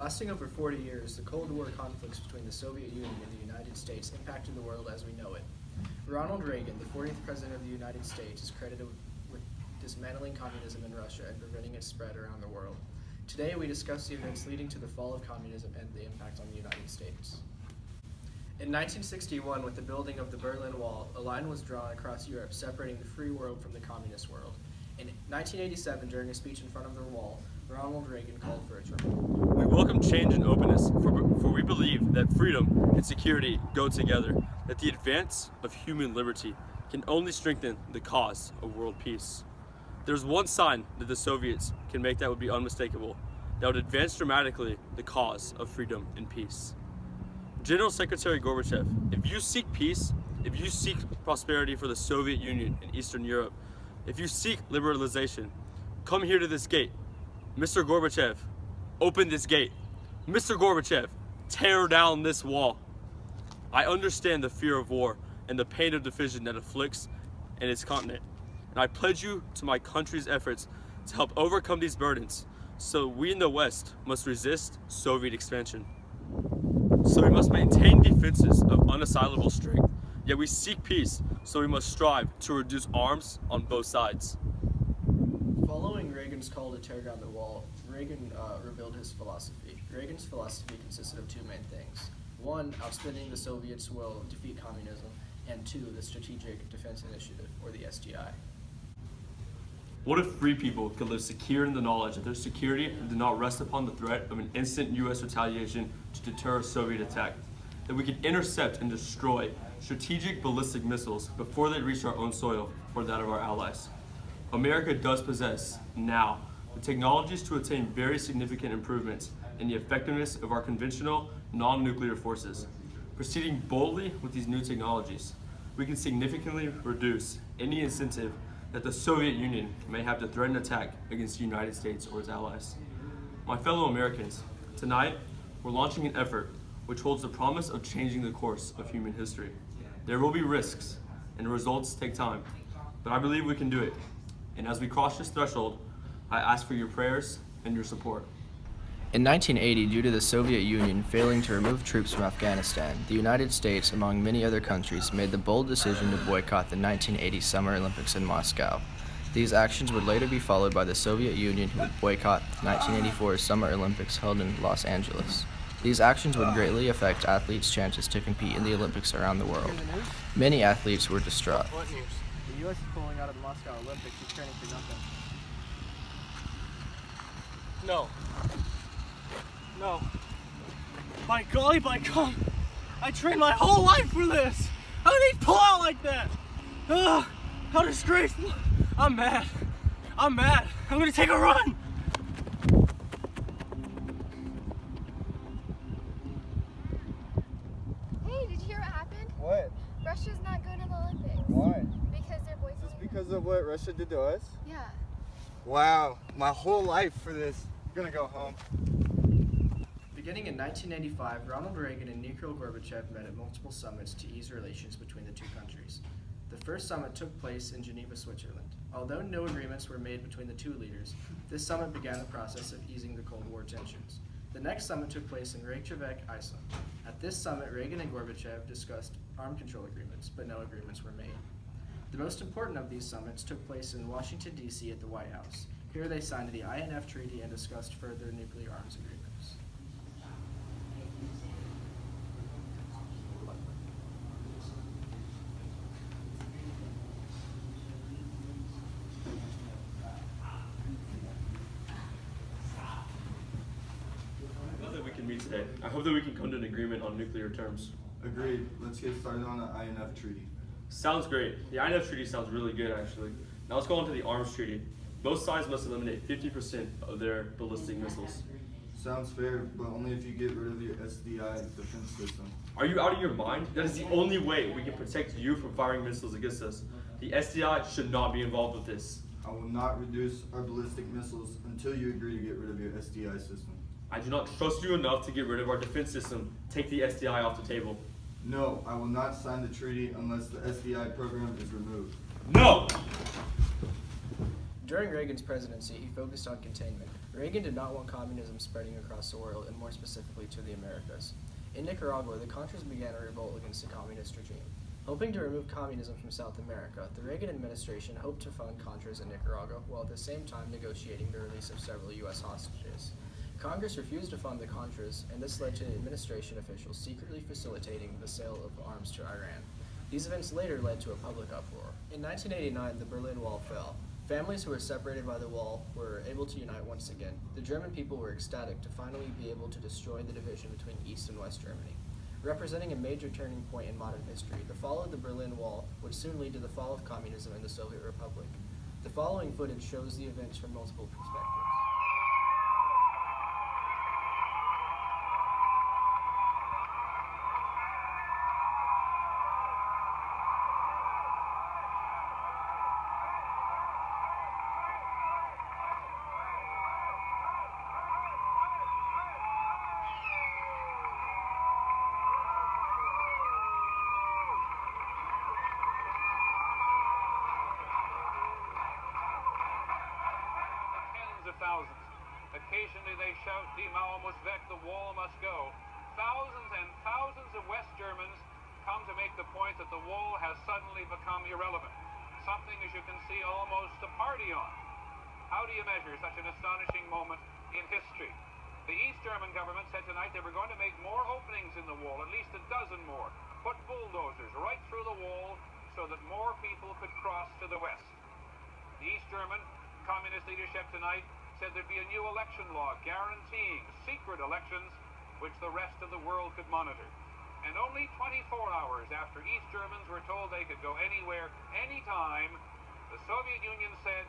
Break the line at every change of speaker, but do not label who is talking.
Lasting over 40 years, the Cold War conflicts between the Soviet Union and the United States impacted the world as we know it. Ronald Reagan, the 40th President of the United States, is credited with dismantling communism in Russia and preventing its spread around the world. Today, we discuss the events leading to the fall of communism and the impact on the United States. In 1961, with the building of the Berlin Wall, a line was drawn across Europe separating the free world from the communist world. In 1987, during a speech in front of the wall, Ronald Reagan called for its removal.
We welcome change and openness, for we believe that freedom and security go together, that the advance of human liberty can only strengthen the cause of world peace. There's one sign that the Soviets can make that would be unmistakable, that would advance dramatically the cause of freedom and peace. General Secretary Gorbachev, if you seek peace, if you seek prosperity for the Soviet Union and Eastern Europe, if you seek liberalization, come here to this gate. Mr. Gorbachev, open this gate. Mr. Gorbachev, tear down this wall. I understand the fear of war and the pain of division that afflicts in its continent, and I pledge you to my country's efforts to help overcome these burdens, so we in the West must resist Soviet expansion. So we must maintain defenses of unassailable strength, yet we seek peace, so we must strive to reduce arms on both sides.
Following Reagan's call to tear down the wall, Reagan revealed his philosophy. Reagan's philosophy consisted of two main things. One, outspending the Soviets will defeat communism, and two, the Strategic Defense Initiative, or the SDI.
What if free people could live secure in the knowledge that their security did not rest upon the threat of an instant U.S. retaliation to deter a Soviet attack? That we could intercept and destroy strategic ballistic missiles before they reach our own soil or that of our allies. America does possess, now, the technologies to attain very significant improvements in the effectiveness of our conventional, non-nuclear forces. Proceeding boldly with these new technologies, we can significantly reduce any incentive that the Soviet Union may have to threaten attack against the United States or its allies. My fellow Americans, tonight, we're launching an effort which holds the promise of changing the course of human history. There will be risks, and the results take time, but I believe we can do it. And as we cross this threshold, I ask for your prayers and your support.
In 1980, due to the Soviet Union failing to remove troops from Afghanistan, the United States, among many other countries, made the bold decision to boycott the 1980 Summer Olympics in Moscow. These actions would later be followed by the Soviet Union, who would boycott the 1984 Summer Olympics held in Los Angeles. These actions would greatly affect athletes' chances to compete in the Olympics around the world. Many athletes were distraught.
What news? The U.S. is pulling out of the Moscow Olympics. He's training for nothing. No. No. By golly, I trained my whole life for this. How did he pull out like that? Ugh, how disgraceful. I'm mad. I'm gonna take a run.
Hey, did you hear what happened?
What?
Russia's not going to the Olympics.
Why?
Because their voices.
Just because of what Russia did to us?
Yeah.
Wow, my whole life for this. I'm gonna go home.
Beginning in 1985, Ronald Reagan and Mikhail Gorbachev met at multiple summits to ease relations between the two countries. The first summit took place in Geneva, Switzerland. Although no agreements were made between the two leaders, this summit began the process of easing the Cold War tensions. The next summit took place in Reykjavik, Iceland. At this summit, Reagan and Gorbachev discussed arms control agreements, but no agreements were made. The most important of these summits took place in Washington, D.C. at the White House. Here they signed the INF Treaty and discussed further nuclear arms agreements.
Today. I hope that we can come to an agreement on nuclear terms.
Agreed. Let's get started on the INF treaty.
Sounds great. The INF treaty sounds really good, actually. Now let's go on to the arms treaty. Both sides must eliminate 50% of their ballistic missiles.
Sounds fair, but only if you get rid of your SDI defense system.
Are you out of your mind? That is the only way we can protect you from firing missiles against us. The SDI should not be involved with this.
I will not reduce our ballistic missiles until you agree to get rid of your SDI system.
I do not trust you enough to get rid of our defense system. Take the SDI off the table.
No, I will not sign the treaty unless the SDI program is removed.
No!
During Reagan's presidency, he focused on containment. Reagan did not want communism spreading across the world, and more specifically to the Americas. In Nicaragua, the Contras began a revolt against the communist regime. Hoping to remove communism from South America, the Reagan administration hoped to fund Contras in Nicaragua, while at the same time negotiating the release of several U.S. hostages. Congress refused to fund the Contras, and this led to administration officials secretly facilitating the sale of arms to Iran. These events later led to a public uproar. In 1989, the Berlin Wall fell. Families who were separated by the wall were able to unite once again. The German people were ecstatic to finally be able to destroy the division between East and West Germany. Representing a major turning point in modern history, the fall of the Berlin Wall would soon lead to the fall of communism in the Soviet Republic. The following footage shows the events from multiple perspectives.
Thousands. Occasionally they shout, Die Mauer muss weg, the wall must go. Thousands and thousands of West Germans come to make the point that the wall has suddenly become irrelevant. Something, as you can see, almost to party on. How do you measure such an astonishing moment in history? The East German government said tonight they were going to make more openings in the wall, at least a dozen more. Put bulldozers right through the wall so that more people could cross to the west. The East German communist leadership tonight said there'd be a new election law guaranteeing secret elections which the rest of the world could monitor. And only 24 hours after East Germans were told they could go anywhere, anytime, the Soviet Union said